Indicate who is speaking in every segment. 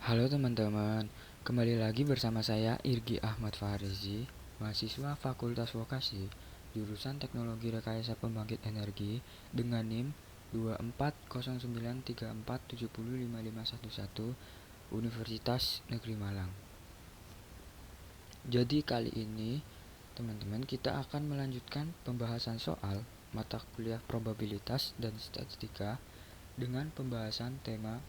Speaker 1: Halo teman-teman, kembali lagi bersama saya Irgi Ahmad Fahrizi, mahasiswa Fakultas Vokasi, jurusan Teknologi Rekayasa Pembangkit Energi dengan NIM 240934705511 Universitas Negeri Malang. Jadi kali ini, teman-teman, kita akan melanjutkan pembahasan soal mata kuliah probabilitas dan statistika dengan pembahasan tema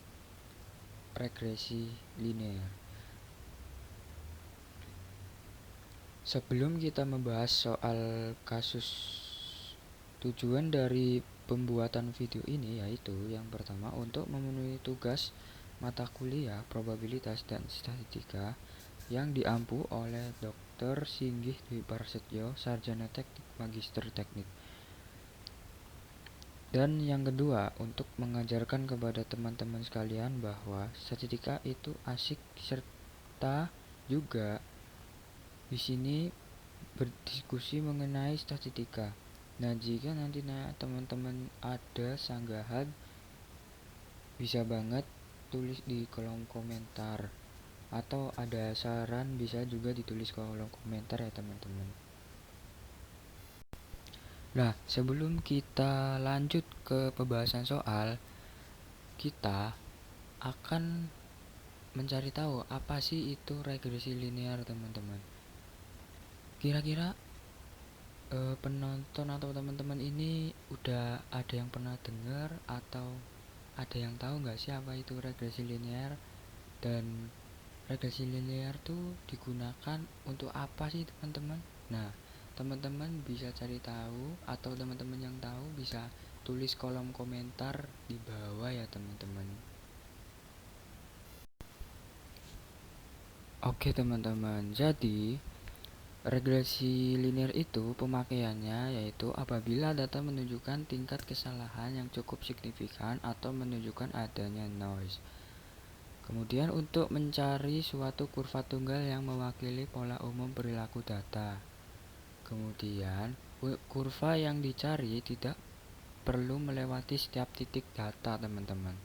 Speaker 1: regresi linear. Sebelum kita membahas soal kasus, tujuan dari pembuatan video ini yaitu yang pertama untuk memenuhi tugas mata kuliah probabilitas dan statistika yang diampu oleh Dr. Singgih Dwi Prasetyo, Sarjana Teknik Magister Teknik. Dan yang kedua, untuk mengajarkan kepada teman-teman sekalian bahwa statistika itu asik serta juga di sini berdiskusi mengenai statistika. Nah, jika nantinya teman-teman ada sanggahan, bisa banget tulis di kolom komentar. Atau ada saran, bisa juga ditulis kolom komentar ya teman-teman. Nah, sebelum kita lanjut ke pembahasan soal, kita akan mencari tahu apa sih itu regresi linear teman-teman. Kira-kira penonton atau teman-teman ini udah ada yang pernah dengar atau ada yang tahu nggak sih apa itu regresi linear, dan regresi linear tuh digunakan untuk apa sih teman-teman? Nah, teman-teman bisa cari tahu atau teman-teman yang tahu bisa tulis kolom komentar di bawah ya teman-teman. Oke teman-teman, jadi regresi linear itu pemakaiannya yaitu apabila data menunjukkan tingkat kesalahan yang cukup signifikan atau menunjukkan adanya noise. Kemudian untuk mencari suatu kurva tunggal yang mewakili pola umum perilaku data. Kemudian kurva yang dicari tidak perlu melewati setiap titik data teman-teman.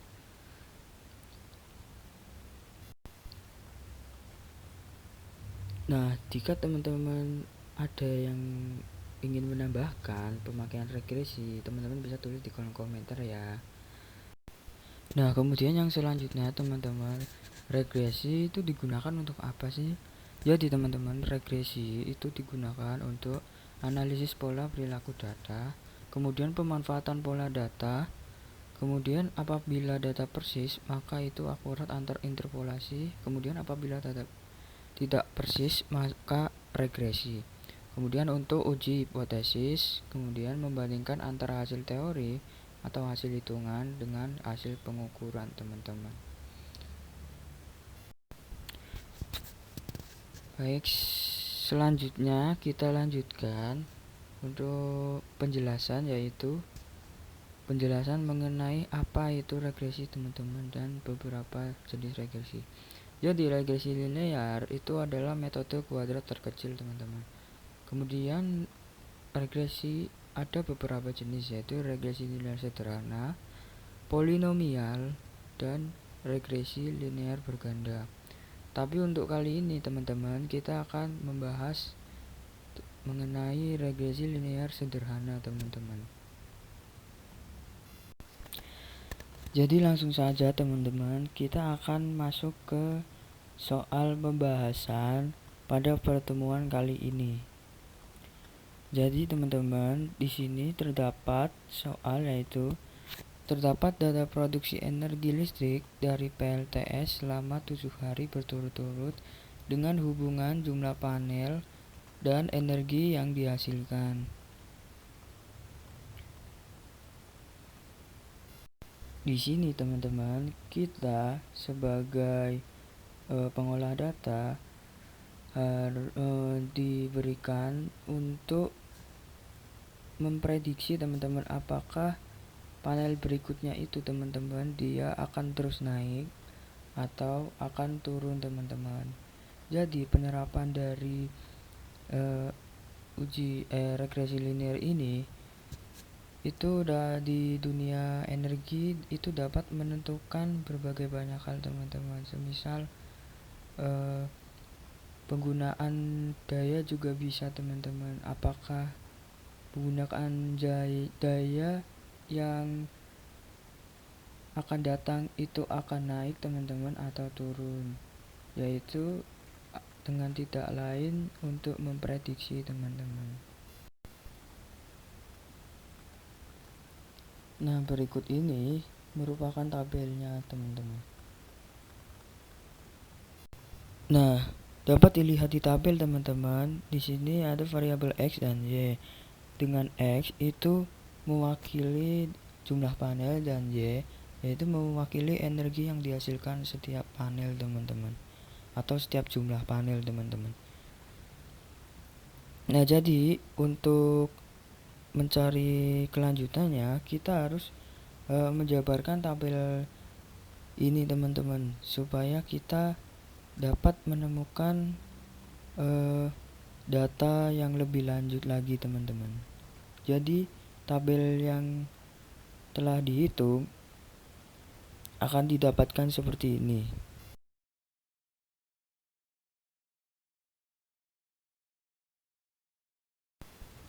Speaker 1: Nah, jika teman-teman ada yang ingin menambahkan pemakaian regresi, teman-teman bisa tulis di kolom komentar ya. Nah, kemudian yang selanjutnya teman-teman, regresi itu digunakan untuk apa sih? Jadi teman-teman, regresi itu digunakan untuk analisis pola perilaku data, kemudian pemanfaatan pola data, kemudian apabila data persis, maka itu akurat antar interpolasi, kemudian apabila data tidak persis, maka regresi. Kemudian untuk uji hipotesis, kemudian membandingkan antara hasil teori atau hasil hitungan dengan hasil pengukuran teman-teman. Baik, selanjutnya kita lanjutkan untuk penjelasan, yaitu penjelasan mengenai apa itu regresi teman-teman dan beberapa jenis regresi. Jadi regresi linear itu adalah metode kuadrat terkecil teman-teman. Kemudian regresi ada beberapa jenis, yaitu regresi linear sederhana, polinomial, dan regresi linear berganda. Tapi untuk kali ini teman-teman kita akan membahas mengenai regresi linear sederhana teman-teman. Jadi langsung saja teman-teman, kita akan masuk ke soal pembahasan pada pertemuan kali ini. Jadi teman-teman, di sini terdapat soal yaitu terdapat data produksi energi listrik dari PLTS selama 7 hari berturut-turut dengan hubungan jumlah panel dan energi yang dihasilkan. Di sini teman-teman, kita sebagai pengolah data diberikan untuk memprediksi teman-teman apakah panel berikutnya itu teman-teman dia akan terus naik atau akan turun teman-teman. Jadi penerapan dari regresi linear ini itu udah di dunia energi itu dapat menentukan berbagai banyak hal teman-teman. Semisal penggunaan daya juga bisa teman-teman. Apakah penggunaan daya yang akan datang itu akan naik teman-teman atau turun, yaitu dengan tidak lain untuk memprediksi teman-teman. Nah, berikut ini merupakan tabelnya teman-teman. Nah, dapat dilihat di tabel teman-teman. Di sini ada variabel X dan Y. Dengan X itu mewakili jumlah panel dan Y yaitu mewakili energi yang dihasilkan setiap panel teman-teman, atau setiap jumlah panel teman-teman. Nah, jadi untuk mencari kelanjutannya kita harus menjabarkan tabel ini teman-teman, supaya kita dapat menemukan data yang lebih lanjut lagi teman-teman. Jadi tabel yang telah dihitung akan didapatkan seperti ini.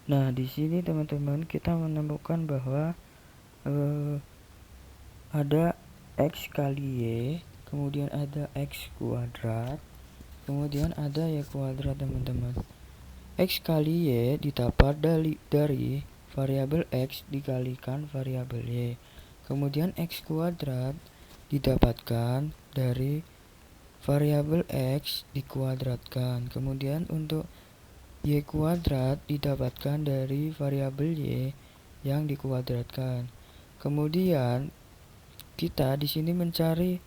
Speaker 1: Nah, di sini teman-teman kita menemukan bahwa ada X kali Y, kemudian ada X kuadrat, kemudian ada Y kuadrat teman-teman. X kali Y didapat dari variabel X dikalikan variabel Y. Kemudian X kuadrat didapatkan dari variabel X dikuadratkan. Kemudian untuk Y kuadrat didapatkan dari variabel Y yang dikuadratkan. Kemudian kita di sini mencari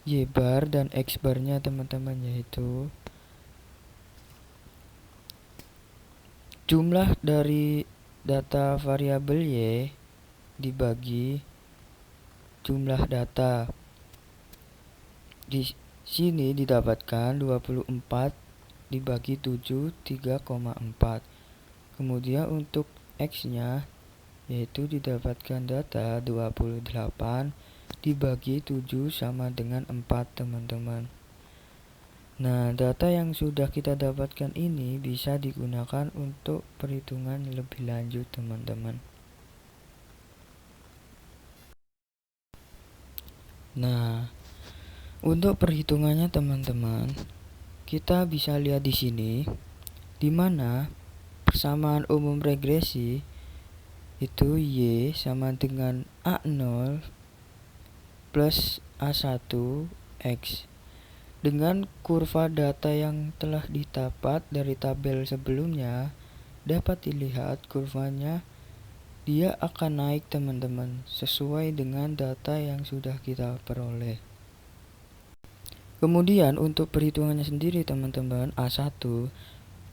Speaker 1: Y bar dan X barnya teman-teman, yaitu jumlah dari data variabel Y dibagi jumlah data. Di sini didapatkan 24 dibagi 7 3,4. Kemudian untuk X-nya yaitu didapatkan data 28 dibagi 7 sama dengan 4 teman-teman. Nah, data yang sudah kita dapatkan ini bisa digunakan untuk perhitungan lebih lanjut teman-teman. Nah, untuk perhitungannya teman-teman, kita bisa lihat di sini, di mana persamaan umum regresi itu Y sama dengan A0 plus A1 X. Dengan kurva data yang telah didapat dari tabel sebelumnya, dapat dilihat kurvanya dia akan naik teman-teman, sesuai dengan data yang sudah kita peroleh. Kemudian untuk perhitungannya sendiri teman-teman, A1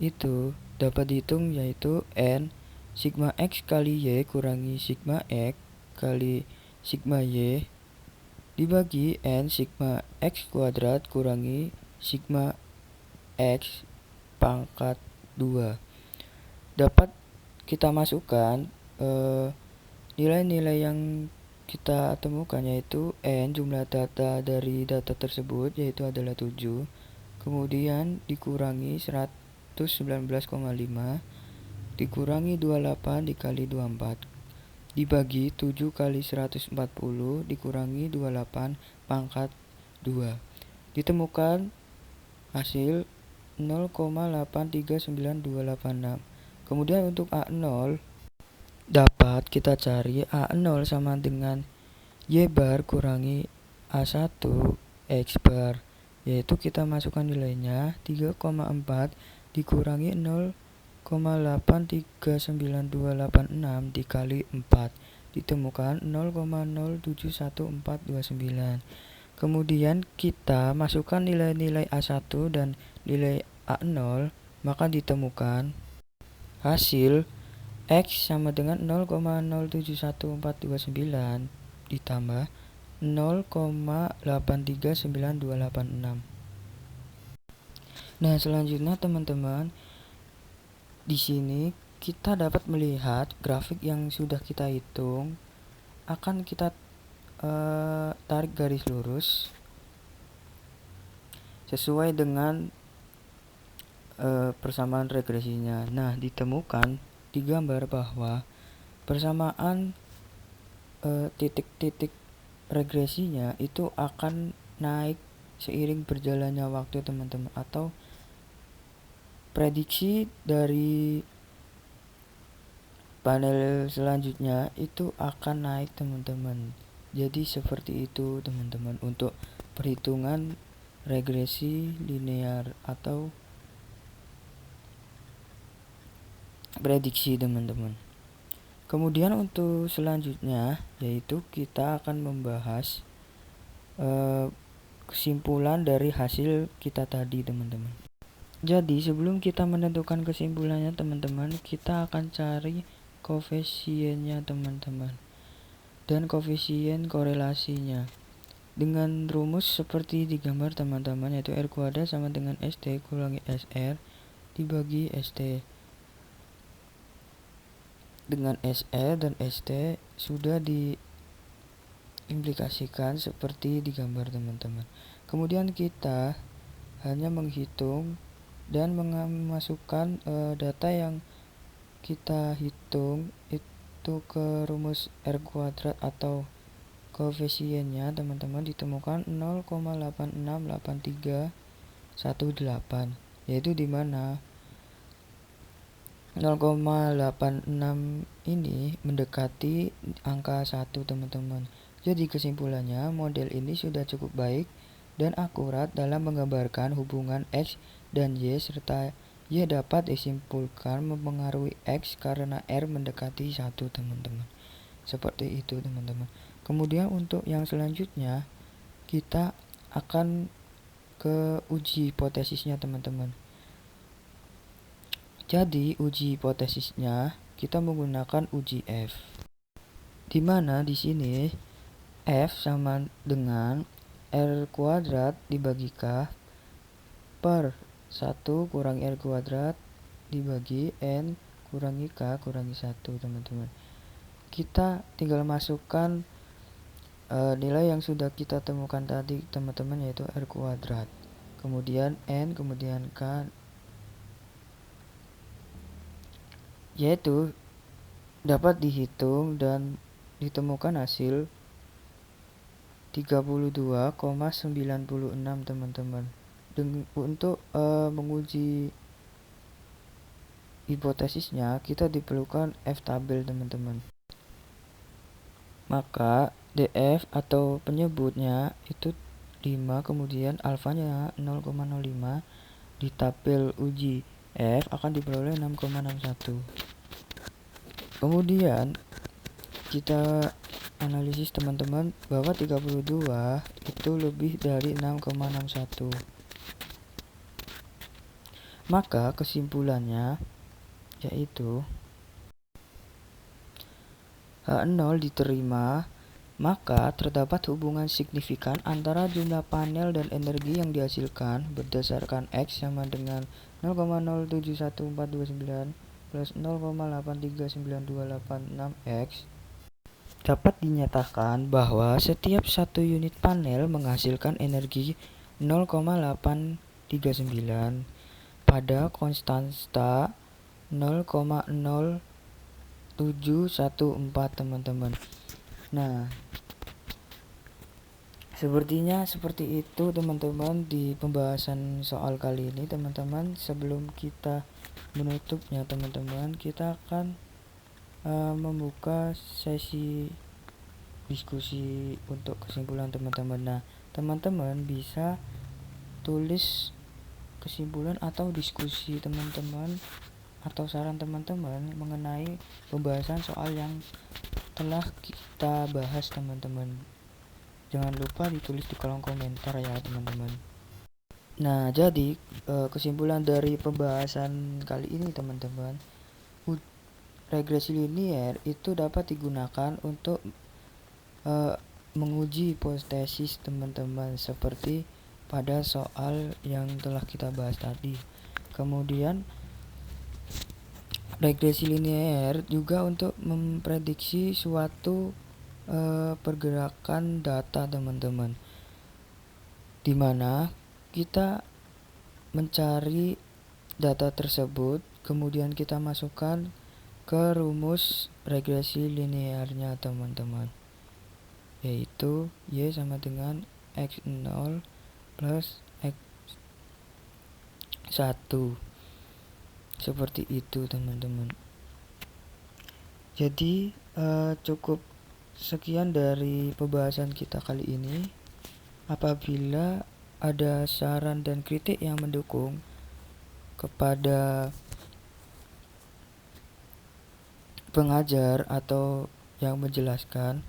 Speaker 1: itu dapat dihitung yaitu N sigma X kali Y kurangi sigma X kali sigma Y dibagi N sigma X kuadrat kurangi sigma X pangkat 2. Dapat kita masukkan nilai-nilai yang kita temukan, yaitu N jumlah data dari data tersebut yaitu adalah 7, kemudian dikurangi 119,5 dikurangi 28 dikali 24 dibagi 7 kali 140 dikurangi 28 pangkat 2. Ditemukan hasil 0,839286. Kemudian untuk A0 dapat kita cari A0 sama dengan Y bar kurangi A1 X bar, yaitu kita masukkan nilainya 3,4 dikurangi 0,839286 dikali 4 ditemukan 0,071429. Kemudian kita masukkan nilai-nilai A1 dan nilai A0, maka ditemukan hasil X sama dengan 0,0714229 ditambah 0,839286. Nah, selanjutnya teman-teman, di sini kita dapat melihat grafik yang sudah kita hitung. Akan kita tarik garis lurus sesuai dengan persamaan regresinya. Nah, ditemukan di gambar bahwa persamaan titik-titik regresinya itu akan naik seiring berjalannya waktu, teman-teman, atau prediksi dari panel selanjutnya itu akan naik, teman-teman. Jadi seperti itu, teman-teman, untuk perhitungan regresi linear atau prediksi, teman-teman. Kemudian untuk selanjutnya yaitu kita akan membahas kesimpulan dari hasil kita tadi, teman-teman. Jadi sebelum kita menentukan kesimpulannya, teman-teman, kita akan cari koefisiennya, teman-teman, dan koefisien korelasinya dengan rumus seperti di gambar, teman-teman, yaitu R kuadrat sama dengan ST kurangi SR dibagi ST. Dengan SR dan ST sudah diimplikasikan seperti di gambar, teman-teman. Kemudian kita hanya menghitung dan memasukkan data yang kita hitung itu ke rumus R kuadrat atau koefisiennya, teman-teman, ditemukan 0,868318, yaitu di mana 0,86 ini mendekati angka 1, teman-teman. Jadi kesimpulannya, model ini sudah cukup baik dan akurat dalam menggambarkan hubungan X dan Y, serta Y dapat disimpulkan mempengaruhi X karena R mendekati 1, teman-teman. Seperti itu, teman-teman. Kemudian untuk yang selanjutnya kita akan ke uji hipotesisnya, teman-teman. Jadi uji hipotesisnya kita menggunakan uji F, di mana di sini F sama dengan R kuadrat dibagi K per 1 kurangi R kuadrat dibagi N kurangi K kurangi 1, teman-teman. Kita tinggal masukkan nilai yang sudah kita temukan tadi, teman-teman, yaitu R kuadrat, kemudian N, kemudian K, yaitu dapat dihitung dan ditemukan hasil 32,96, teman-teman. Untuk menguji hipotesisnya kita diperlukan F tabel, teman-teman. Maka DF atau penyebutnya itu 5, kemudian alfanya 0,05, di tabel uji F akan diperoleh 6,61. Kemudian kita analisis, teman-teman, bahwa 32 itu lebih dari 6,61. Maka kesimpulannya yaitu H0 diterima, maka terdapat hubungan signifikan antara jumlah panel dan energi yang dihasilkan berdasarkan X sama dengan 0,07142 plus 0,839286 Dapat dinyatakan bahwa setiap satu unit panel menghasilkan energi 0,839 pada konstanta 0,0714, teman-teman. Nah, sepertinya seperti itu, teman-teman, di pembahasan soal kali ini, teman-teman. Sebelum kita menutupnya, teman-teman, kita akan membuka sesi diskusi untuk kesimpulan, teman-teman. Nah, teman-teman bisa tulis kesimpulan atau diskusi teman-teman atau saran teman-teman mengenai pembahasan soal yang telah kita bahas, teman-teman. Jangan lupa ditulis di kolom komentar ya, teman-teman. Nah, jadi kesimpulan dari pembahasan kali ini, teman-teman, regresi linear itu dapat digunakan untuk menguji hipotesis, teman-teman, seperti pada soal yang telah kita bahas tadi. Kemudian regresi linear juga untuk memprediksi suatu pergerakan data teman-teman, dimana kita mencari data tersebut kemudian kita masukkan ke rumus regresi linearnya teman-teman, yaitu Y sama dengan X0 plus X1, seperti itu teman-teman. Jadi cukup sekian dari pembahasan kita kali ini. Apabila ada saran dan kritik yang mendukung kepada pengajar atau yang menjelaskan,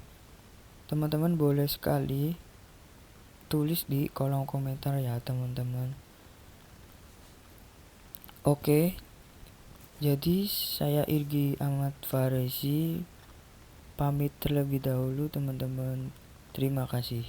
Speaker 1: teman-teman boleh sekali tulis di kolom komentar ya teman-teman. Oke, jadi saya Irgi Ahmad Faresi pamit terlebih dahulu teman-teman. Terima kasih.